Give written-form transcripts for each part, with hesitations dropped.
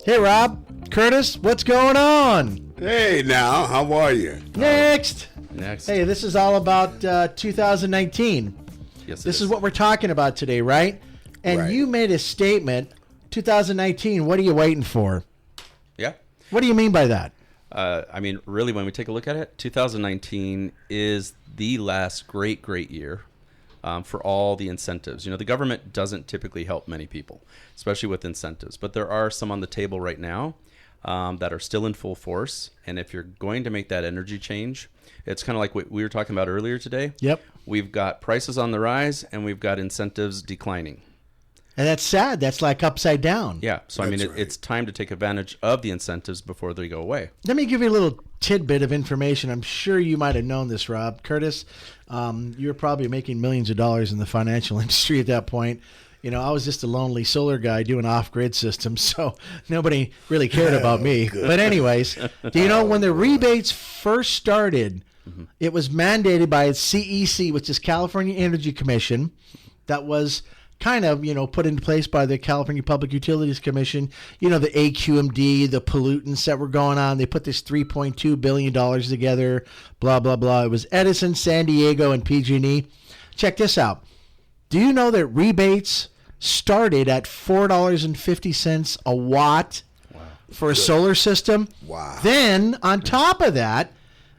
Hey, Rob. Curtis, what's going on? Hey, now, how are you? Next. Next. Hey, this is all about 2019. Yes, This is what we're talking about today, right? And Right. you made a statement, 2019, what are you waiting for? Yeah. What do you mean by that? I mean, really, when we take a look at it, 2019 is the last great year for all the incentives. You know, the government doesn't typically help many people, especially with incentives. But there are some on the table right now that are still in full force. And if you're going to make that energy change, it's kind of like what we were talking about earlier today. Yep. We've got prices on the rise and we've got incentives declining. And that's sad. That's like upside down. Yeah. So, I mean, That's right. it's time to take advantage of the incentives before they go away. Let me give you a little tidbit of information. I'm sure you might have known this, Rob. Curtis, you're probably making millions of dollars in the financial industry at that point. You know, I was just a lonely solar guy doing off-grid systems, so nobody really cared about me. But anyways, do you know when the rebates first started, it was mandated by CEC, which is California Energy Commission, that was kind of, you know, put into place by the California Public Utilities Commission. You know, the AQMD, the pollutants that were going on. They put this $3.2 billion together, blah, blah, blah. It was Edison, San Diego, and PG&E. Check this out. Do you know that rebates started at $4.50 a watt for a solar system? Wow. Then, on top of that,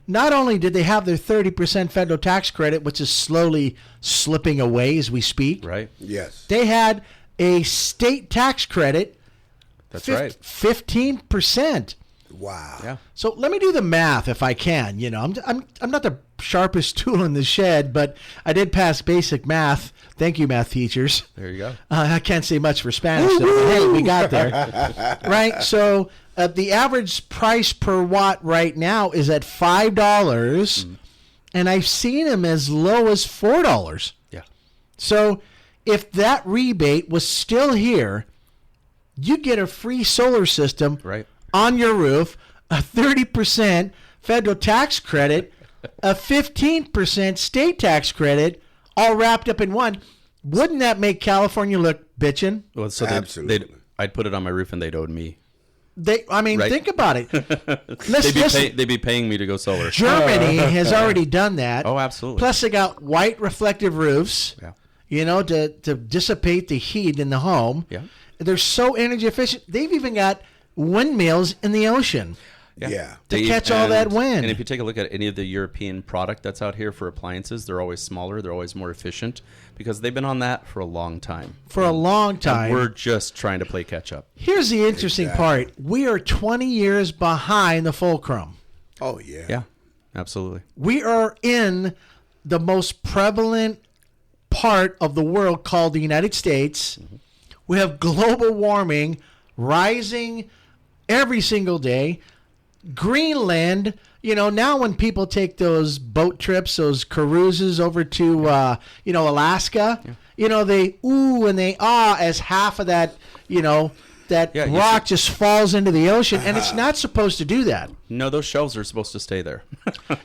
not only did they have their 30% federal tax credit, which is slowly slipping away as we speak, Right? Yes. they had a state tax credit, That's right. 15%. Wow. Yeah. So let me do the math if I can. You know, I'm not the sharpest tool in the shed, but I did pass basic math. Thank you, math teachers. There you go. I can't say much for Spanish, though, but hey, we got there. Right? So the average price per watt right now is at $5, and I've seen them as low as $4. Yeah. So if that rebate was still here, you get a free solar system Right. on your roof, a 30% federal tax credit, a 15% state tax credit, all wrapped up in one. Wouldn't that make California look bitchin'? Well, so Absolutely. I'd put it on my roof and they'd owe me. I mean, Right. think about it. They'd be paying me to go solar. Germany has already done that. Oh, absolutely. Plus, they got white reflective roofs, Yeah. you know, to dissipate the heat in the home. Yeah. They're so energy efficient. They've even got windmills in the ocean. Yeah. To catch all that wind. And if you take a look at any of the European product that's out here for appliances, they're always smaller, they're always more efficient because they've been on that for a long time. For a long And time. we're just trying to play catch up. Here's the interesting part. We are 20 years behind the fulcrum. Oh, yeah. Yeah, absolutely. We are in the most prevalent part of the world called the United States. We have global warming rising every single day. Greenland, you know, now when people take those boat trips, those cruises over to, you know, Alaska, you know, they ooh and they ah as half of that, you know, that Yeah, you rock just falls into the ocean, and it's not supposed to do that. No, those shelves are supposed to stay there.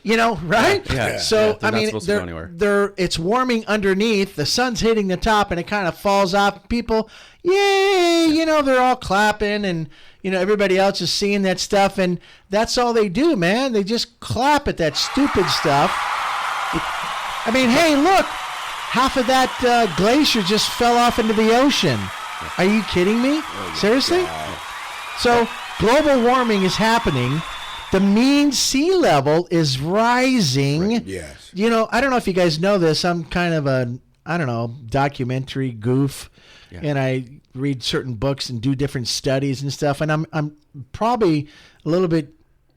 You know, right? Yeah. So Yeah, they're I not mean, supposed to go anywhere. it's warming underneath. The sun's hitting the top, and it kind of falls off. People, yay! You know, they're all clapping, and you know everybody else is seeing that stuff, and that's all they do, man. They just clap at that stupid stuff. I mean, hey, look, half of that glacier just fell off into the ocean. Are you kidding me? Seriously? So global warming is happening. The mean sea level is rising. Yes. You know, I don't know if you guys know this. I'm kind of a, I don't know, documentary goof, and I read certain books and do different studies and stuff. And I'm probably a little bit,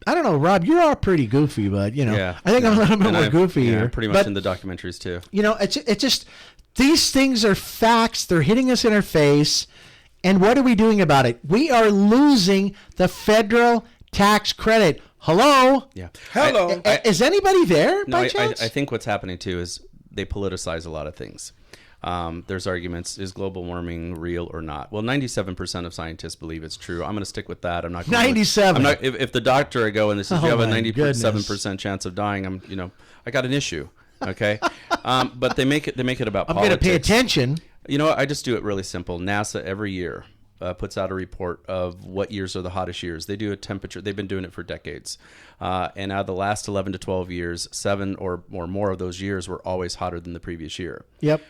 I don't know, Rob, you are pretty goofy, but you know, Yeah. I think I'm a little bit And more I'm- goofy yeah, here. I'm pretty much But, in the documentaries too. you know, it's just these things are facts. They're hitting us in our face. And what are we doing about it? We are losing the federal tax credit. Hello? Yeah. Hello. Is anybody there No, by I chance? think what's happening too is they politicize a lot of things. There's arguments: is global warming real or not? Well, 97% of scientists believe it's true. I'm going to stick with that. I'm not. Going 97. I'm not. If the doctor I go and this is Oh, you have a my 97% chance of dying, I got an issue. Okay, but they make it about I'm politics. going to pay attention. You know what? I just do it really simple. NASA every year puts out a report of what years are the hottest years. They do a temperature. They've been doing it for decades. And out of the last 11 to 12 years, 7 or more of those years were always hotter than the previous year. Yep.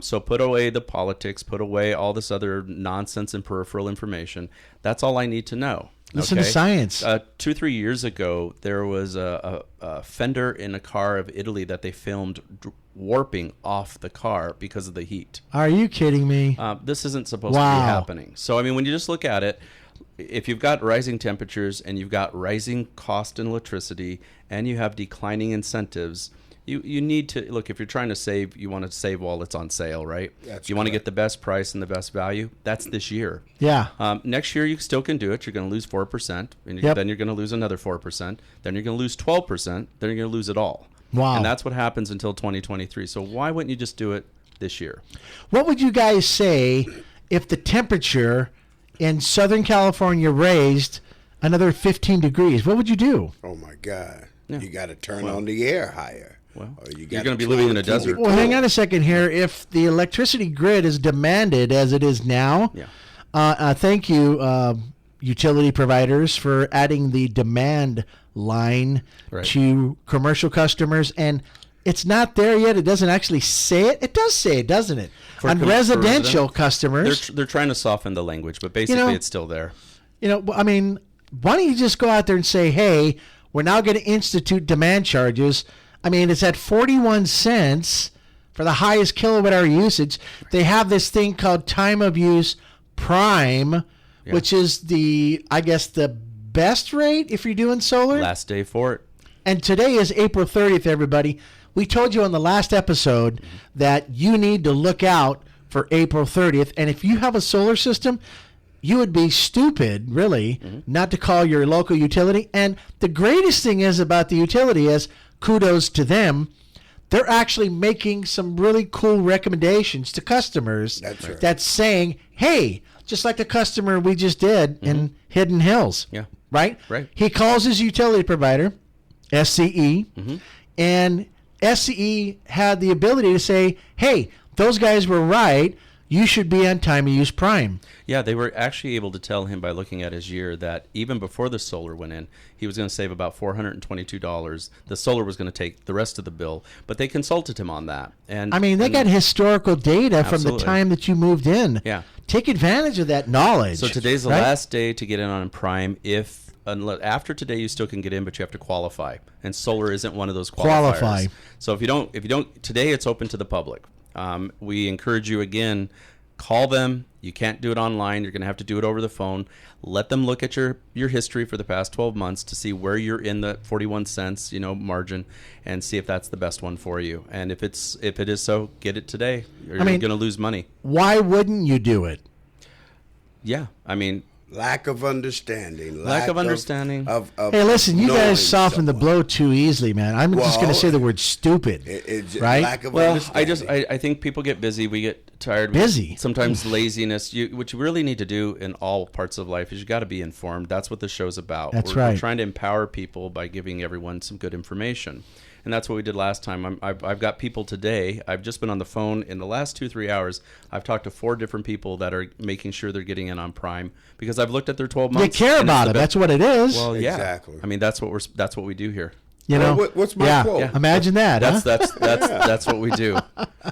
So put away the politics, put away all this other nonsense and peripheral information. That's all I need to know. Listen to science. 2-3 years ago, there was a fender in a car of Italy that they filmed warping off the car because of the heat. Are you kidding me? This isn't supposed to be happening. So, I mean, when you just look at it, if you've got rising temperatures and you've got rising cost in electricity and you have declining incentives, you need to look. If you're trying to save, you want to save while it's on sale, right? That's you want to correct. get the best price and the best value. That's this year. Yeah. Next year you still can do it. You're going to lose 4%, and Yep. then you're going to lose another 4%. Then you're going to lose 12%. Then you're going to lose it all. Wow. And that's what happens until 2023. So why wouldn't you just do it this year? What would you guys say if the temperature in Southern California raised another 15 degrees? What would you do? Oh my God. Yeah. You got to turn on the air higher. Well, Or you you're gotta going to be turn living in the a desert. cool- Well, hang on a second here. If the electricity grid is demanded as it is now, Yeah. thank you, utility providers, for adding the demand line Right. to commercial customers. And it's not there yet. It doesn't actually say it. It does say it, doesn't it? On for residential resident- customers. They're trying to soften the language, but basically know- it's still there. I mean, why don't you just go out there and say, hey, we're now going to institute demand charges. I mean, it's at 41 cents for the highest kilowatt hour usage. They have this thing called time of use prime, which is I guess, the best rate if you're doing solar. Last day for it. And today is April 30th, everybody. We told you on the last episode that you need to look out for April 30th. And if you have a solar system, you would be stupid, really, not to call your local utility. And the greatest thing is about the utility is, kudos to them, they're actually making some really cool recommendations to customers. That's right. That's saying, hey, just like the customer we just did in Hidden Hills. Yeah. Right? Right. He calls his utility provider, SCE, and SCE had the ability to say, hey, those guys were right. You should be on time of use prime. Yeah, they were actually able to tell him by looking at his year that even before the solar went in, he was going to save about $422. The solar was going to take the rest of the bill, but they consulted him on that. And I mean, they got historical data from the Absolutely. time that you moved in. Yeah. Take advantage of that knowledge. So today's the right? last day to get in on Prime. After today, you still can get in, but you have to qualify. And solar isn't one of those qualifiers. Qualify. So if you don't, today it's open to the public. We encourage you again, call them. You can't do it online. You're going to have to do it over the phone. Let them look at your history for the past 12 months to see where you're in the 41 cents, margin, and see if that's the best one for you. And if it is so, get it today. Or you're going to lose money. Why wouldn't you do it? Yeah, I mean, Lack of understanding. Lack of understanding. Of Hey, listen, you knowing guys soften the someone. blow too easily, man. I'm just going to Well, say the word stupid. It's right? lack of well, understanding. I think people get busy. We get tired. Busy? Sometimes laziness. What you really need to do in all parts of life is you got to be informed. That's what the show's about. That's We're right. trying to empower people by giving everyone some good information. And that's what we did last time. I've got people today. I've just been on the phone in the last 2-3 hours. I've talked to 4 different people that are making sure they're getting in on Prime because I've looked at their 12 You months. care and it's about the it. best- That's what it is. Well, yeah. Exactly. I mean, that's what we do here. you know, what's my yeah. quote? Yeah. Imagine that. That's huh? that's what we do.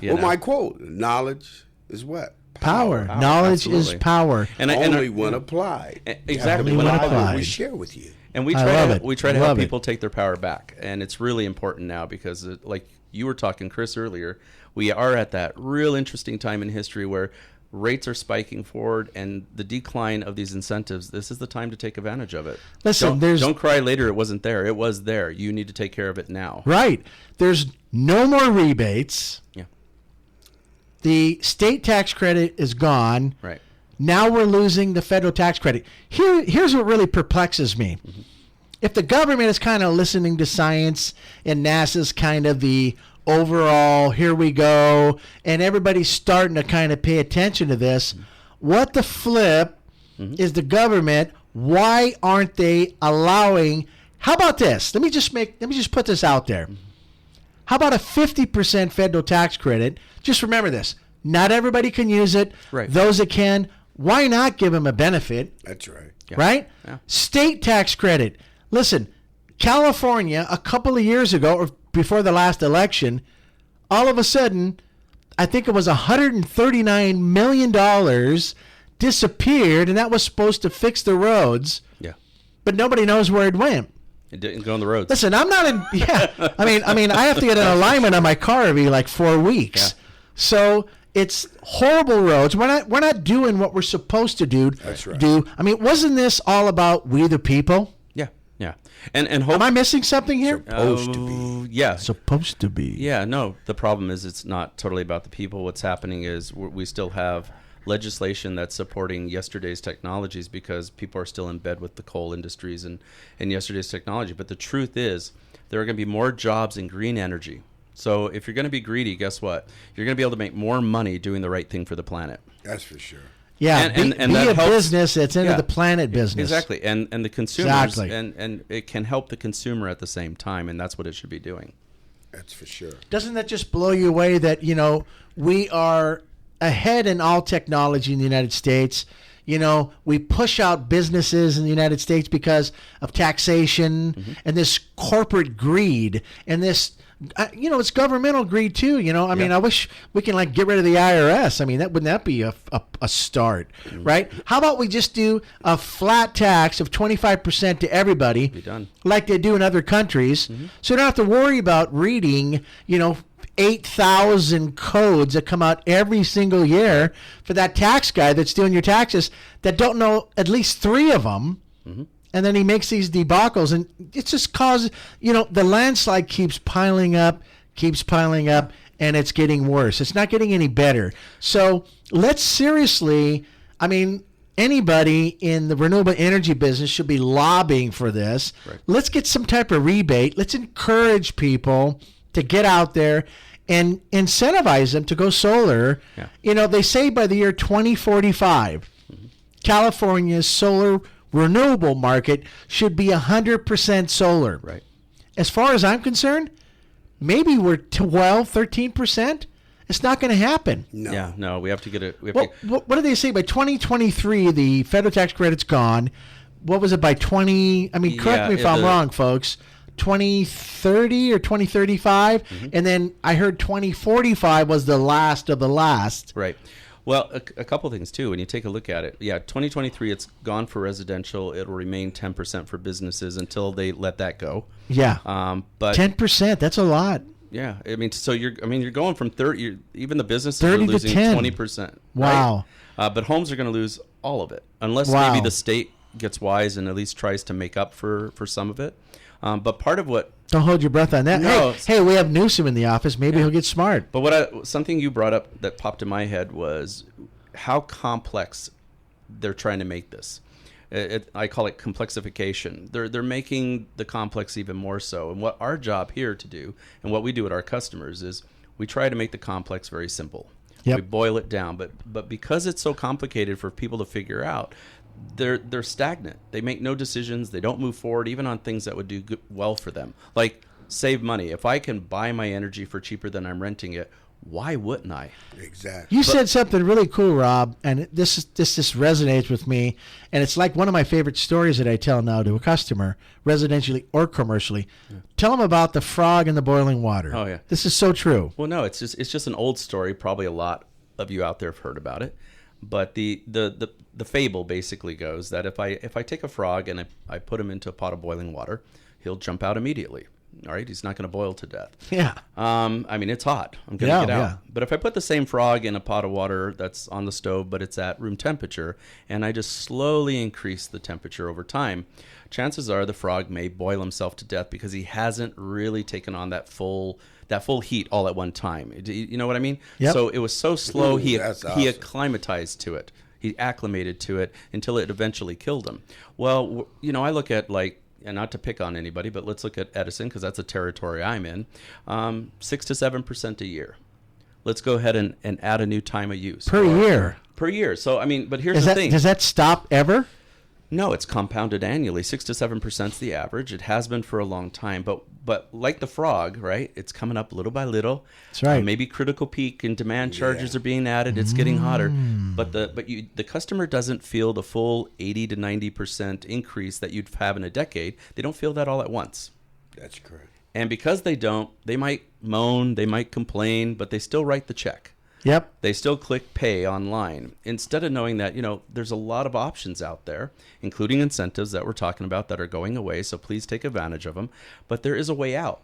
You Well, know? my quote: knowledge is what? Power. Knowledge absolutely. is power. and Only when applied. Exactly, when When applied. we share with you. And we I try love to it. we try to Love help it. people take their power back, and it's really important now because, like you were talking, Chris, earlier, we are at that real interesting time in history where rates are spiking forward, and the decline of these incentives. This is the time to take advantage of it. Listen, don't cry later. It wasn't there. It was there. You need to take care of it now. Right. There's no more rebates. Yeah. The state tax credit is gone. Right. Now we're losing the federal tax credit. Here's what really perplexes me. If the government is kind of listening to science and NASA's kind of the overall, here we go, and everybody's starting to kind of pay attention to this, what the flip is the government? Why aren't they allowing? How about this? Let me just put this out there. How about a 50% federal tax credit? Just remember this. Not everybody can use it. Right. Those that can, Why not give them a benefit? That's right. Right? Yeah. State tax credit. Listen, California, a couple of years ago, or before the last election, all of a sudden, I think it was $139 million disappeared, and that was supposed to fix the roads, Yeah. but nobody knows where it went. It didn't go on the roads. Listen, I'm not in. Yeah, I mean, I have to get an alignment on my car every like 4 weeks. Yeah. So it's horrible roads. We're not doing what we're supposed to do. That's right. I mean, wasn't this all about we the people? Yeah. Yeah. And hope. Am I missing something here? Supposed to be. Yeah. Supposed to be. Yeah, no. The problem is it's not totally about the people. What's happening is we still have legislation that's supporting yesterday's technologies because people are still in bed with the coal industries and yesterday's technology. But the truth is there are going to be more jobs in green energy. So if you're going to be greedy, guess what? You're going to be able to make more money doing the right thing for the planet. That's for sure. Yeah, And be that a helps- business that's into Yeah. the planet business. Exactly. And the consumers Exactly. and it can help the consumer at the same time, and that's what it should be doing. That's for sure. Doesn't that just blow you away that, we are ahead in all technology in the United States? We push out businesses in the United States because of taxation and this corporate greed and this, it's governmental greed too. I mean, I wish we can get rid of the IRS. I mean, wouldn't that be a start, right? How about we just do a flat tax of 25% to everybody, Be done. like they do in other countries, so you don't have to worry about reading, 8,000 codes that come out every single year for that tax guy that's doing your taxes that don't know at least 3 of them. And then he makes these debacles, and it just causes, the landslide keeps piling up, and it's getting worse. It's not getting any better. So let's seriously, anybody in the renewable energy business should be lobbying for this. Right. Let's get some type of rebate. Let's encourage people to get out there and incentivize them to go solar. Yeah. They say by the year 2045, California's solar renewable market should be 100% solar. Right. As far as I'm concerned, maybe we're 12, 13%. It's not going to happen. No. Yeah, no, we have to get it. What do they say? By 2023, the federal tax credit's gone. What was it by 20? Correct Yeah, me if I'm wrong, folks. 2030 or 2035, and then I heard 2045 was the last of the last. Right. Well, a couple things too. When you take a look at it, 2023, it's gone for residential. It'll remain 10% for businesses until they let that go. Yeah, But 10%. That's a lot. yeah, so you're going from 30. Even the businesses 30 are to losing 10. 20%. Wow. Right? But homes are going to lose all of it unless Wow. maybe the state gets wise and at least tries to make up for some of it. But part of what Don't hold your breath on that. No. Hey, we have Newsom in the office. Maybe he'll get smart. But something you brought up that popped in my head was how complex they're trying to make this. I call it complexification. They're making the complex even more so. And what our job here to do, and what we do with our customers, is we try to make the complex very simple. Yep. We boil it down. But because it's so complicated for people to figure out, they're stagnant. They make no decisions. They don't move forward, even on things that would do well for them. Like save money. If I can buy my energy for cheaper than I'm renting it, why wouldn't I? Exactly. You said something really cool, Rob, and this just resonates with me. And it's like one of my favorite stories that I tell now to a customer, residentially or commercially. Tell them about the frog in the boiling water. Oh, yeah. This is so true. Well, no, it's just an old story. Probably a lot of you out there have heard about it. But the fable basically goes that if I take a frog and I put him into a pot of boiling water, he'll jump out immediately. All right, he's not going to boil to death. Yeah. It's hot. I'm going to get out. Yeah. But if I put the same frog in a pot of water that's on the stove, but it's at room temperature, and I just slowly increase the temperature over time, chances are the frog may boil himself to death because he hasn't really taken on that full heat all at one time. You know what I mean? Yep. So it was so slow, he That's awesome. acclimatized to it. He acclimated to it until it eventually killed him. Well, I look at and not to pick on anybody, but let's look at Edison because that's a territory I'm in. 6 to 7% a year. Let's go ahead and add a new time of use Per year. Per year. So but here's Does the that thing. does that stop ever? No, it's compounded annually. 6 to 7% is the average. It has been for a long time, but like the frog, right? It's coming up little by little. That's right. Maybe critical peak and demand charges are being added. It's getting hotter, but the customer doesn't feel the full 80 to 90% increase that you'd have in a decade. They don't feel that all at once. That's correct. And because they don't, they might moan, they might complain, but they still write the check. Yep. They still click pay online instead of knowing that, there's a lot of options out there, including incentives that we're talking about that are going away. So please take advantage of them. But there is a way out,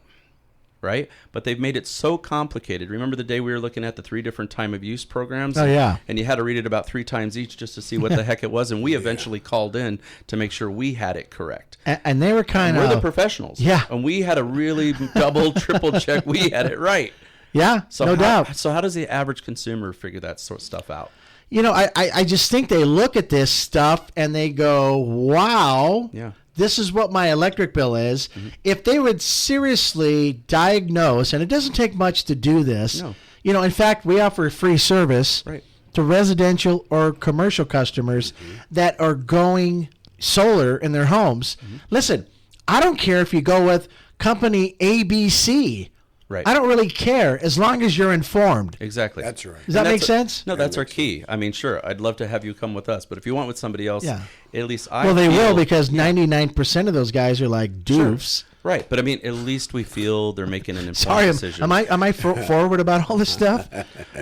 right? But they've made it so complicated. Remember the day we were looking at the 3 different time of use programs? Oh, yeah. And you had to read it about 3 times each just to see what the heck it was. And we eventually called in to make sure we had it correct. And they were kind We're of... the professionals. Yeah. And we had to really double, triple check we had it right. Yeah, no doubt. So how does the average consumer figure that sort of stuff out? I just think they look at this stuff and they go, wow, Yeah. this is what my electric bill is. If they would seriously diagnose, and it doesn't take much to do this, No. in fact, we offer free service Right. to residential or commercial customers that are going solar in their homes. Listen, I don't care if you go with company ABC. Right. I don't really care as long as you're informed. Exactly. That's right. Does that make sense? No, that's our key. I mean, sure, I'd love to have you come with us, but if you went with somebody else, Yeah. at least I Well, they feel, will because 99% of those guys are like doofs. Right, but I mean, at least we feel they're making an informed Sorry, decision. am I forward about all this stuff?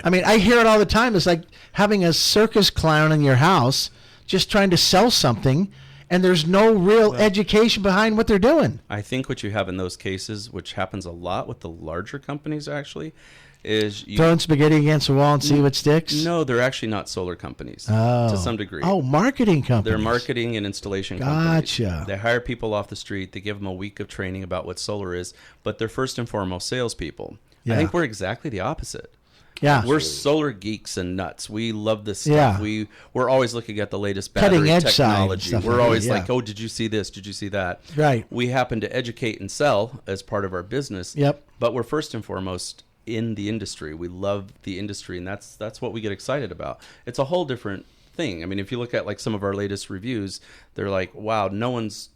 I mean, I hear it all the time. It's like having a circus clown in your house just trying to sell something, and there's no real education behind what they're doing. I think what you have in those cases, which happens a lot with the larger companies actually, is you... Throwing spaghetti against the wall and see what sticks? No, they're actually not solar companies to some degree. Oh, marketing companies. They're marketing and installation companies. Gotcha. They hire people off the street. They give them a week of training about what solar is, but they're first and foremost salespeople. Yeah. I think we're exactly the opposite. Yeah. We're solar geeks and nuts. We love this stuff. Yeah. We're always looking at the latest Cutting battery edge side and technology. stuff We're like always that, yeah. like, oh, did you see this? Did you see that? Right. We happen to educate and sell as part of our business. Yep. But we're first and foremost in the industry. We love the industry, and that's what we get excited about. It's a whole different thing. I mean, if you look at like some of our latest reviews, they're like, wow, no one's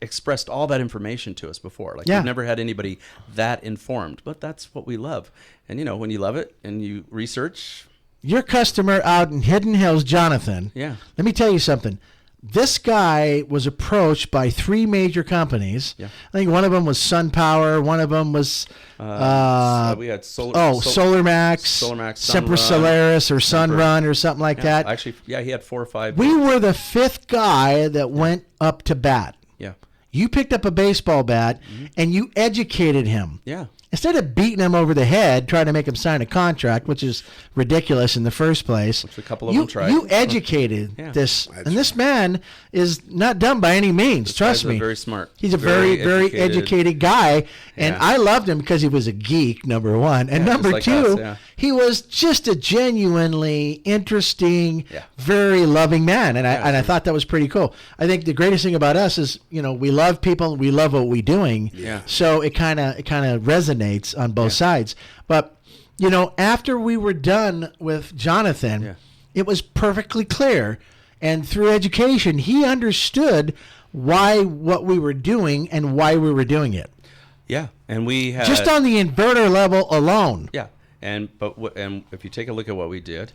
expressed all that information to us before. Like we've never had anybody that informed, but that's what we love. And when you love it and you research, Your customer out in Hidden Hills, Jonathan. Yeah. Let me tell you something. This guy was approached by 3 major companies. Yeah. I think one of them was SunPower. One of them was so we had SolarMax, Sempra Solaris, or Sunrun, or something like that. Actually, yeah, he had 4 or 5. We were the 5th guy that went up to bat. Yeah. You picked up a baseball bat and you educated him. Yeah. Instead of beating him over the head, trying to make him sign a contract, which is ridiculous in the first place, Which a couple of them tried. You educated Yeah. this, and this man is not dumb by any means. Trust guy's me, very smart. He's a very educated guy, and Yeah. I loved him because he was a geek. Number one, and Yeah, number just like 2, us, yeah. he was just a genuinely interesting, Yeah. very loving man, and I sure. thought that was pretty cool. I think the greatest thing about us is we love people, we love what we're doing. Yeah. So it kind of resonates on both sides. But after we were done with Jonathan, Yeah. it was perfectly clear, and through education, he understood what we were doing and why we were doing it. Yeah. And we had Just on the inverter level alone. Yeah. And if you take a look at what we did,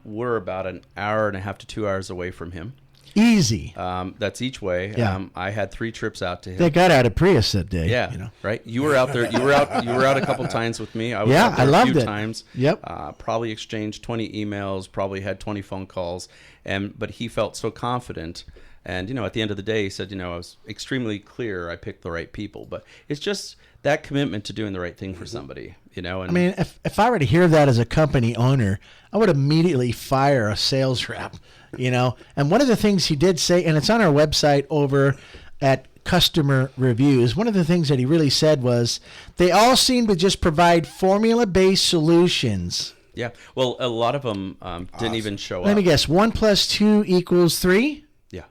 we're about an hour and a half to 2 hours away from him. Easy. That's each way. Yeah. I had 3 trips out to him. They got out of Prius that day. Yeah, right. You were out there. You were out a couple times with me. I was Yeah, out there I a loved few it. times. Yep. Probably exchanged 20 emails. Probably had 20 phone calls. But he felt so confident. And at the end of the day, he said, I was extremely clear. I picked the right people. But it's just that commitment to doing the right thing for somebody. And I mean, if I were to hear that as a company owner, I would immediately fire a sales rep, And one of the things he did say, and it's on our website over at Customer Reviews, one of the things that he really said was, they all seem to just provide formula-based solutions. yeah. Well, a lot of them didn't even show Let up. me guess, 1 + 2 = 3? Yeah.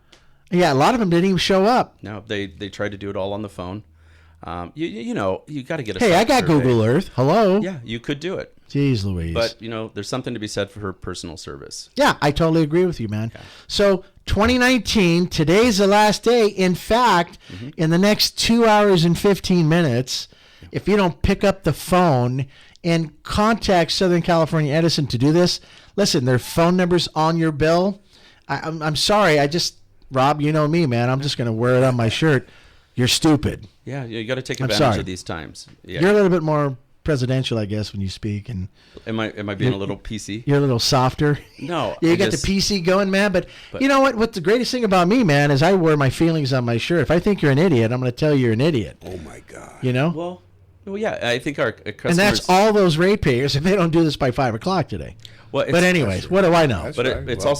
Yeah, a lot of them didn't even show up. No, they tried to do it all on the phone. You got to get a Hey, I site got survey. Google Earth. Hello. Yeah, you could do it. Jeez Louise. But, there's something to be said for her personal service. Yeah, I totally agree with you, man. So 2019. Today's the last day. In fact, in the next 2 hours and 15 minutes, if you don't pick up the phone and contact Southern California Edison to do this, listen, their phone number's on your bill. I'm sorry. Rob, you know me, man. I'm just going to wear it on my shirt. You're stupid. Yeah, you got to take I'm advantage sorry. of these times. Yeah. You're a little bit more presidential, I guess, when you speak, and Am I being a little PC? you're a little softer. No, Yeah, you I got just- the PC going, man. But you know what? What the greatest thing about me, man, is I wear my feelings on my shirt. If I think you're an idiot, I'm going to tell you you're an idiot. Oh my God. You know? Well, yeah. I think our customers. And that's all those ratepayers if they don't do this by 5 o'clock today. Well, But anyways, what do I know? That's But right. it's Well,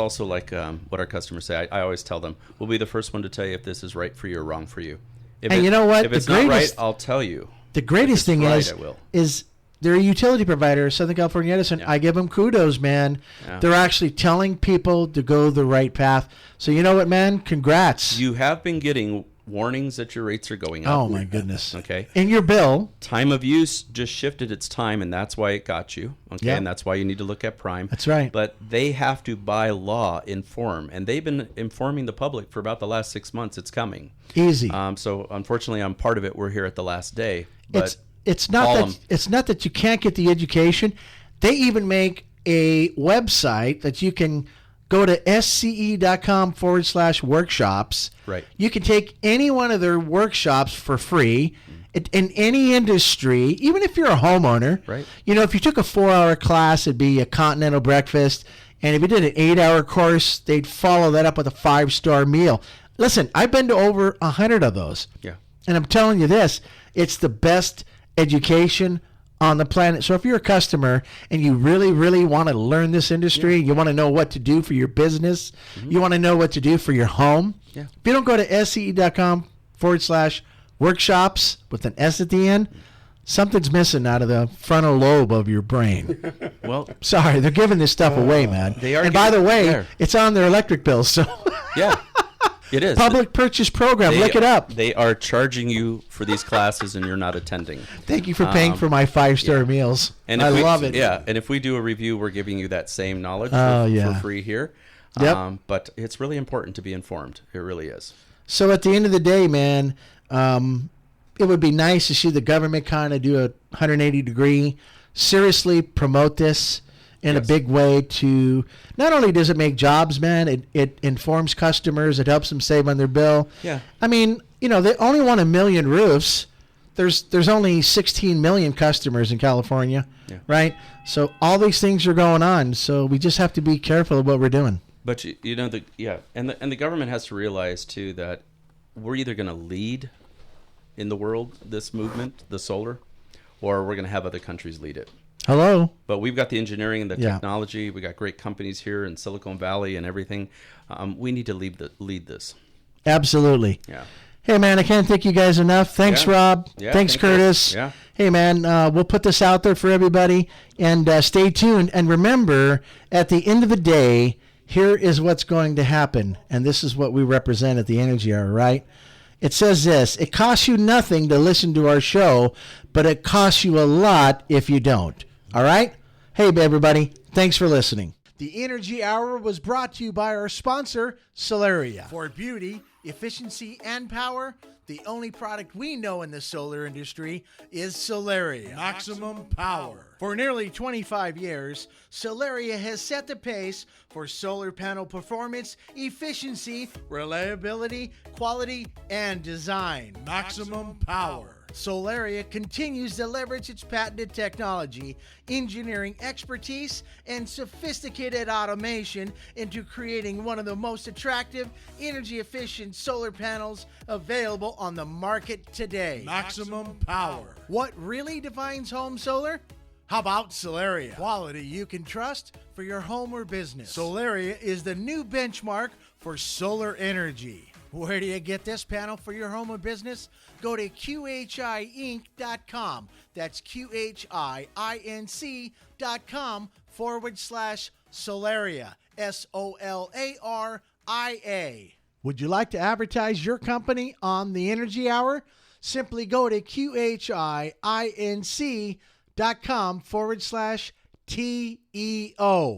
also like what our customers say. I always tell them, we'll be the first one to tell you if this is right for you or wrong for you. If And you know what? If The it's not right, greatest- I'll tell you. The greatest it's thing right, I will. is they're a utility provider, Southern California Edison. Yeah. I give them kudos, man. Yeah. They're actually telling people to go the right path. So you know what, man? Congrats. You have been getting warnings that your rates are going up. Oh, my goodness. Okay. In your bill, Time of use just shifted its time, and that's why it got you. Okay, Yeah. and that's why you need to look at Prime. That's right. But they have to, by law, inform, and they've been informing the public for about the last 6 months. It's coming. easy. So unfortunately, I'm part of it. We're here at the last day, but It's not call that 'em. it's not that you can't get the education. They even make a website that you can go to sce.com/workshops. Right. You can take any one of their workshops for free in any industry, even if you're a homeowner. Right. You know, if you took a 4-hour class, it'd be a continental breakfast. And if you did an 8-hour course, they'd follow that up with a 5-star meal. Listen, I've been to over 100 of those. yeah. And I'm telling you this, it's the best education on the planet. So if you're a customer and you really, really want to learn this industry, you want to know what to do for your business, you want to know what to do for your home, Yeah. if you don't go to sce.com/workshops with an S at the end, something's missing out of the frontal lobe of your brain. Well, Sorry, they're giving this stuff away, man. They are and by the giving- way, there. it's on their electric bills. So yeah, it is. public purchase program, They- look it up. They are charging you for these classes, and you're not attending. Thank you for paying for my 5-star meals. And I if we, love it. Yeah, and if we do a review, we're giving you that same knowledge Oh, yeah. for free here. Yep. But it's really important to be informed. It really is. So at the end of the day, man, it would be nice to see the government kind of do a 180-degree, seriously promote this in a big way to, not only does it make jobs, man, it informs customers, it helps them save on their bill. Yeah. I mean, you know, they only want 1 million roofs. There's only 16 million customers in California, Yeah. right? So all these things are going on. So we just have to be careful of what we're doing. But you know and the government has to realize too that we're either going to lead in the world this movement, the solar, or we're going to have other countries lead it. Hello. But we've got the engineering and the Yeah. technology. We got great companies here in Silicon Valley and everything. We need to lead this. Absolutely. Yeah. Hey, man, I can't thank you guys enough. Thanks, Yeah. Rob. Yeah, Thanks, thank you. Curtis. Yeah. Hey, man, we'll put this out there for everybody. And stay tuned. And remember, at the end of the day, here is what's going to happen. And this is what we represent at the Energy Hour, right? It says this: it costs you nothing to listen to our show, but it costs you a lot if you don't. All right? Hey, everybody, thanks for listening. The Energy Hour was brought to you by our sponsor, Solaria. For beauty, efficiency, and power, the only product we know in the solar industry is Solaria. Maximum power. For nearly 25 years, Solaria has set the pace for solar panel performance, efficiency, reliability, quality, and design. Maximum power. Solaria continues to leverage its patented technology, engineering expertise, and sophisticated automation into creating one of the most attractive, energy-efficient solar panels available on the market today. Maximum power. What really defines home solar? How about Solaria? Quality you can trust for your home or business. Solaria is the new benchmark for solar energy. Where do you get this panel for your home or business? Go to QHIinc.com. That's QHIINC.com/Solaria. SOLARIA. Would you like to advertise your company on the Energy Hour? Simply go to QHIINC.com/TEO.